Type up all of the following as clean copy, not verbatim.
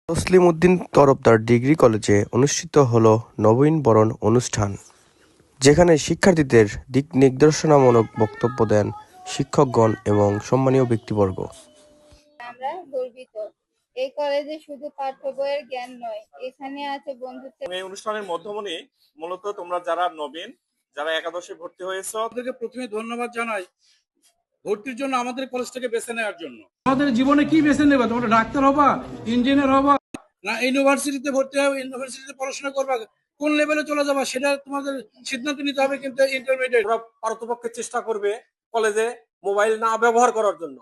Taslim Uddin Tarafdar degree কলেজে অনুষ্ঠিত হলো নবীন বরণ অনুষ্ঠান, যেখানে শিক্ষার্থীদের দিক নির্দেশনামূলক বক্তব্য দেন শিক্ষকগণ এবং সম্মানীয় ব্যক্তিবর্গ। আমরা গর্বিত। এই কলেজে শুধু পাঠ্য বইয়ের জ্ঞান নয়, এখানে আছে বন্ধুত্ব। এই অনুষ্ঠানের মধ্যমণি মূলত তোমরা যারা নবীন, যারা একাদশে ভর্তি হয়েছো, তাদেরকে প্রথমে ধন্যবাদ জানাই ভর্তির জন্য, আমাদের কলেজটাকে বেছে নেওয়ার জন্য। আমাদের জীবনে কি বেছে নেবা? তোমরা ডাক্তার হবা, ইঞ্জিনিয়ার হবা, না ইউনিভার্সিটিতে ভর্তি হবে, ইউনিভার্সিটিতে পড়াশোনা করবা, কোন লেভেলে চলে যাবা সেটা তোমাদের সিদ্ধান্ত নিতে হবে। কিন্তু ইন্টারমিডিয়েট তোমরা পারতপক্ষে চেষ্টা করবে কলেজে মোবাইল না ব্যবহার করার জন্য।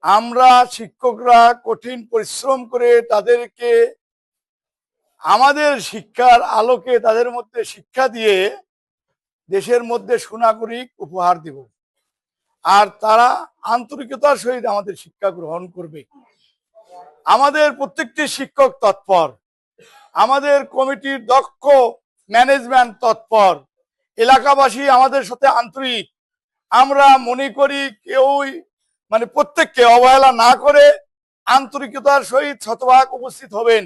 আমরা শিক্ষকরা কঠিন পরিশ্রম করে তাদেরকে আমাদের শিক্ষার আলোকে তাদের মধ্যে শিক্ষা দিয়ে দেশের মধ্যে সুনাগরিক উপহার দেব, আর তারা আন্তরিকতার সহিত আমাদের শিক্ষা গ্রহণ করবে। আমাদের প্রত্যেকটি শিক্ষক তৎপর, আমাদের কমিটির দক্ষ ম্যানেজমেন্ট তৎপর, এলাকাবাসী আমাদের সাথে আন্তরিক। আমরা মনে করি কেউই প্রত্যেককে অবহেলা না করে আন্তরিকতার সহিত শতভাগ উপস্থিত হবেন।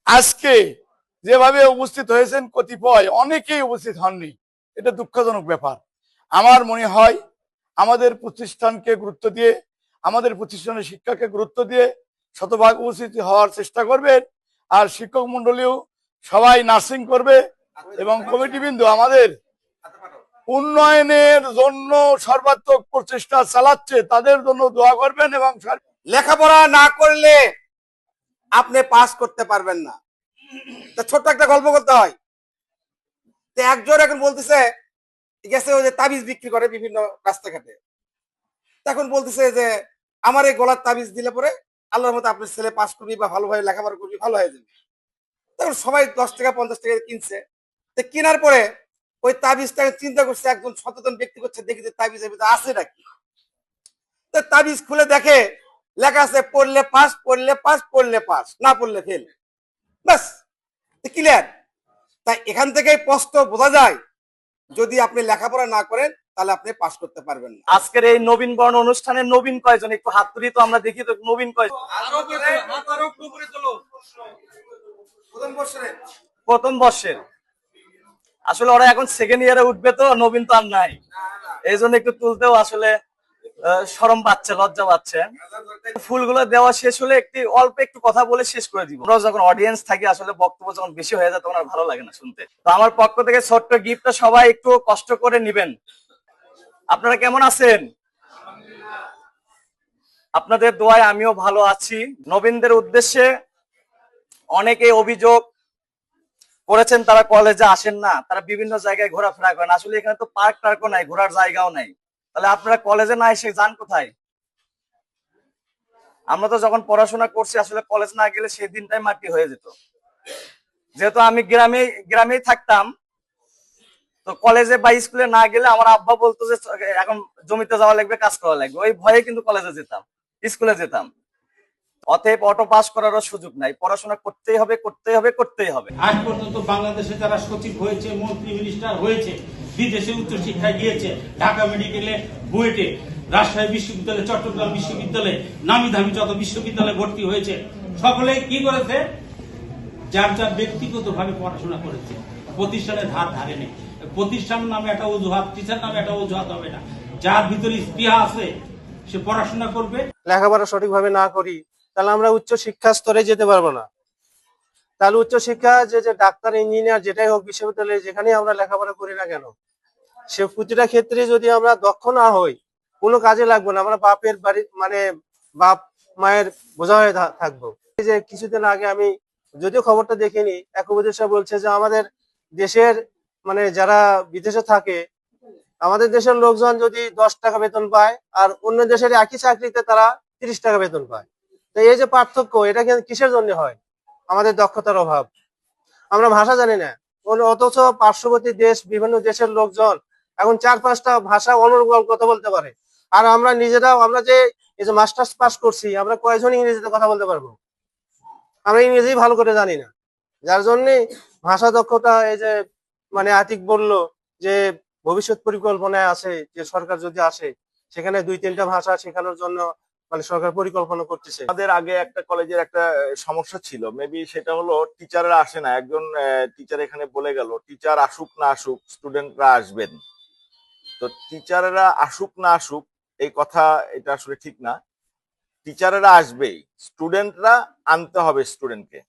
আজকে যেভাবে উপস্থিত হয়েছেন কতিপয়, অনেকেই উপস্থিত হননি, এটা দুঃখজনক ব্যাপার। আমার মনে হয় আমাদের প্রতিষ্ঠানকে গুরুত্ব দিয়ে, আমাদের প্রতিষ্ঠানের শিক্ষাকে গুরুত্ব দিয়ে শতভাগ উপস্থিত হওয়ার চেষ্টা করবেন। আর শিক্ষক মন্ডলীও সবাই নার্সিং করবে এবং কমিটিবৃন্দ আমাদের উন্নয়নের জন্য সর্বাত্মক প্রচেষ্টা চালাচ্ছে, তাদের জন্য দোয়া করবেন। এবং লেখাপড়া না করলে আপনি পাস করতে পারবেন না। ছোট্ট একটা গল্প করতে হয়। একজন এখন বলতেছে গেছে ওই যে তাবিজ বিক্রি করে বিভিন্ন রাস্তাঘাটে, তখন বলতেছে যে আমার এই গলার তাবিজ দিলে পরে আল্লাহর মতো আপনার ছেলে পাস করবি বা ভালোভাবে লেখাপড়া করবি, ভালো হয়ে যাবে। তখন সবাই 10 টাকা 50 টাকা কিনছে। কেনার পরে ওই তাবিজটা চিন্তা করছে, একজন সচেতন ব্যক্তি করছে, দেখি যে তাবিজের ভিতরে আছে নাকি। তাবিজ খুলে দেখে লেখা আছে পড়লে পাস, পড়লে পাস, পড়লে পাস, না পড়লে ফেল। বাস, ক্লিয়ার। তাই এখান থেকে স্পষ্ট বোঝা যায়, যদি আপনি লেখাপড়া না করেন তাহলে আপনি পাস করতে পারবেন না। আজকের এই নবীন বরণ অনুষ্ঠানে নবীন কয়জন একটু হাত তুলি তো আমরা দেখি তো, নবীন কয়জন? প্রথম বর্ষের। আসলে ওরা এখন সেকেন্ড ইয়ারে উঠবে, তো নবীন তো আর নাই, এই জন্য একটু তুলতেও আসলে শরম পাচ্ছে, লজ্জা পাচ্ছে। ফুলগুলো দেওয়া শেষ হলে অল্প একটু কথা বলে শেষ করে দিব। আমরা যখন অডিয়েন্স থাকি, আসলে বক্তব্য যখন বেশি হয়ে যায় তখন আর ভালো লাগে না শুনতে। তো আমার পক্ষ থেকে ছোট্ট গিফটটা সবাই একটু কষ্ট করে নিবেন। আপনারা কেমন আছেন? আপনাদের দোয়ায় আমিও ভালো আছি। নবীনদের উদ্দেশ্যে অনেকে অভিযোগ করেছেন তারা কলেজে আসেন না, তারা বিভিন্ন জায়গায় ঘোরাফেরা করেন। আসলে এখানে তো পার্ক টার্কও নাই, ঘোরার জায়গাও নাই, তাহলে আপনারা কলেজে না এসে যান কোথায়? আমরা তো যখন পড়াশোনা করছি আসলে কলেজ না গেলে সেই দিনটাই মাটি হয়ে যেত। যেহেতু আমি গ্রামেই থাকতাম, তো কলেজে বা স্কুলে না গেলে আমার আব্বা বলতো যে এখন জমিতে যাওয়া লাগবে, কাজ করা লাগবে, ওই ভয়ে কিন্তু কলেজে যেতাম, স্কুলে যেতাম। অতএব অটো পাস করারও সুযোগ নাই, পড়াশোনা করতেই হবে, করতেই হবে, করতেই হবে। আজ পর্যন্ত বাংলাদেশে যারা সচিব হয়েছে, মন্ত্রী, মিনিস্টার হয়েছে, বিদেশে উচ্চশিক্ষায় গিয়েছে, ঢাকা মেডিকেলে, বুয়েটে, রাজশাহী বিশ্ববিদ্যালয়, চট্টগ্রাম বিশ্ববিদ্যালয়ে, নামি দামি যত বিশ্ববিদ্যালয়ে ভর্তি হয়েছে, সকলে কি করেছে? যার যার ব্যক্তিগত ভাবে পড়াশোনা করেছে, প্রতিষ্ঠানের ধার ধারেনি। প্রতিষ্ঠান নামে একটা অজুহাত, টিচার নামে একটা অজুহাত হবে না। যার ভিতরে স্পৃহা আছে সে পড়াশোনা করবে। লেখাপড়া সঠিকভাবে না করি তাহলে আমরা উচ্চ শিক্ষা স্তরে যেতে পারবো না। তাহলে উচ্চ শিক্ষা যে ডাক্তার, ইঞ্জিনিয়ার যেটাই হোক, বিশ্ববিদ্যালয়ে যেখানেই আমরা লেখাপড়া করি না কেন, সে প্রতিটা ক্ষেত্রে যদি আমরা দক্ষ না হই, কোনো কাজে লাগবো না। আমরা বাপের বাড়ি বাপ মায়ের বোঝা হয়ে থাকবো। এই যে কিছুদিন আগে আমি যদিও খবরটা দেখিনি, এক উপদেষ্টা বলছে যে আমাদের দেশের যারা বিদেশে থাকে, আমাদের দেশের লোকজন যদি 10 টাকা বেতন পায় আর অন্য দেশের একই চাকরিতে তারা 30 টাকা বেতন পায়। তো এই যে পার্থক্য, এটা কিসের জন্য হয়? আমাদের দক্ষতার অভাব। আমরা ভাষা জানি না, অথচ পার্শ্ববর্তী দেশ, বিভিন্ন দেশের লোকজন এখন 4-5টা ভাষা অনর্গল কথা বলতে পারে। আর আমরা নিজেরাও, আমরা যে এই যে মাস্টার্স পাস করছি, আমরা কয়জন ইংরেজিতে কথা বলতে পারবো? আমরা ইংরেজি ভালো করে জানি না, যার জন্য ভাষা দক্ষতা, এই যে আতিক বললো যে ভবিষ্যৎ পরিকল্পনায় আছে যে সরকার যদি আসে সেখানে 2-3টা ভাষা শেখানোর জন্য মানে সরকার পরিকল্পনা করতেছে। আমাদের আগে একটা কলেজের একটা সমস্যা ছিল, মেবি সেটা হলো টিচাররা আসে না। একজন টিচার এখানে বলে গেল, টিচার আসুক না আসুক স্টুডেন্টরা আসবেন। তো টিচাররা আসুক না আসুক এই কথা, এটা আসলে ঠিক না। টিচাররা আসবেই, স্টুডেন্টরা আনতে হবে স্টুডেন্টকে।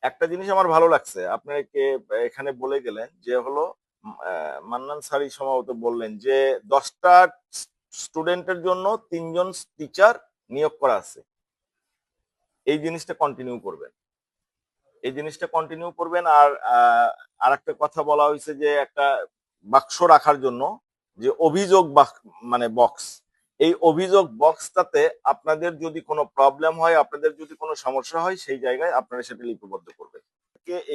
একটা জিনিস আমার ভালো লাগছে, আপনাকে এখানে বলে গেলেন যে হলো মান্নান স্যারই সম্ভবত বললেন যে 10টা স্টুডেন্টের জন্য 3জন টিচার নিয়োগ করা আছে। এই জিনিসটা কন্টিনিউ করবেন, এই জিনিসটা কন্টিনিউ করবেন। আর আরেকটা কথা বলা হয়েছে যে একটা বাক্স রাখার জন্য, যে অভিযোগ মানে বক্স, এই অভিযোগ বক্সটাতে আপনাদের যদি কোনো প্রবলেম হয়, আপনাদের যদি কোনো সমস্যা হয়, সেই জায়গায় আপনারা সেটা লিপিবদ্ধ করবেন।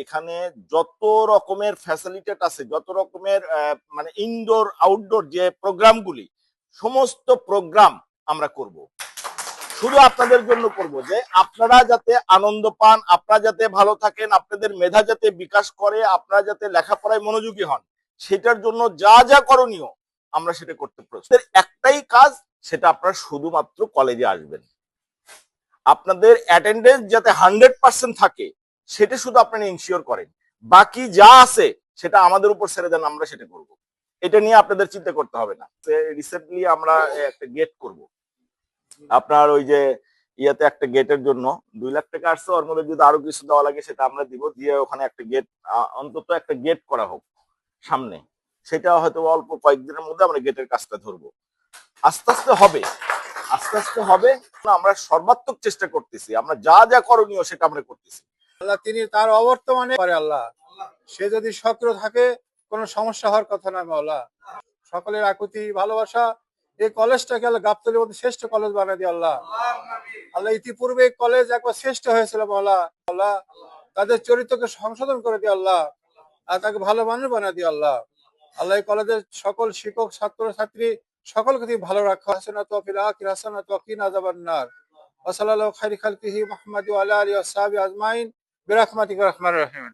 এখানে যত রকমের ফ্যাসিলিটেট আছে, যত রকমের মানে ইনডোর আউটডোর যে প্রোগ্রামগুলি, সমস্ত প্রোগ্রাম আমরা করব, শুধু আপনাদের জন্য করব, যে আপনারা যাতে আনন্দ পান, আপনারা যাতে ভালো থাকেন, আপনাদের মেধা যাতে বিকাশ করে, আপনারা যাতে লেখাপড়ায় মনোযোগী হন, সেটার জন্য যা যা করণীয় আমরা সেটা করতে প্রস্তুত। একটাই কাজ, সেটা আপনারা শুধুমাত্র কলেজে আসবেন, আপনাদের অ্যাটেন্ডেন্স যাতে 100% থাকে সেটা শুধু আপনারা ইনশিওর করেন। বাকি যা আছে সেটা আমাদের উপর ছেড়ে দেন, আমরা সেটা করব। এটা নিয়ে আপনাদের চিন্তা করতে হবে না। রিসেন্টলি আমরা একটা গেট করব, আপনার ওই যে ইয়াতে একটা গেটের জন্য 2 লাখ টাকা আসছে, ওর মধ্যে যদি আরো কিছু দেওয়া লাগে সেটা আমরা দিব, দিয়ে ওখানে একটা গেট, অন্তত একটা গেট করা হোক সামনে। সেটা হয়তো অল্প কয়েকদিনের মধ্যে আমরা গেটের কাজটা ধরবো। আস্তে আস্তে হবে, আস্তে আস্তে হবে। আমরা সর্বাত্মক চেষ্টা করতেছি, আমরা যা যা করণীয় সেটা আমরা করতেছি। আল্লাহ তিনি তার অবর্তমানে পারে আল্লাহ, সে যদি সক্রিয় থাকে কোনো সমস্যা হওয়ার কথা নয় মাওলা। সকলের আকুতি ভালোবাসা, এই কলেজটাকে আল্লাহ গাবতলীর মধ্যে শ্রেষ্ঠ কলেজ বানিয়ে দিয়ে আল্লাহ। আল্লাহ ইতিপূর্বে এই কলেজ একবার শ্রেষ্ঠ হয়েছিল মাওলা, আল্লাহ তাদের চরিত্রকে সংশোধন করে দিয়ে আল্লাহ, আর তাকে ভালো মানুষ বানিয়ে দিয়ে আল্লাহ। আল্লাহ এই কলেজের সকল শিক্ষক ছাত্র ছাত্রী সকলকে তুমি ভালো রাখা। হাসানাতু ফিল আখিরাতি হাসানাতু ওয়া কিনা আযাবান নার। ওয়া সাল্লাল্লাহু খাইরি খালকিহি মুহাম্মাদি ওয়া আলা আলিহি ওয়া সাহবিহি আজমাইন বিরাহমাতিকা রাহমানির রাহিম।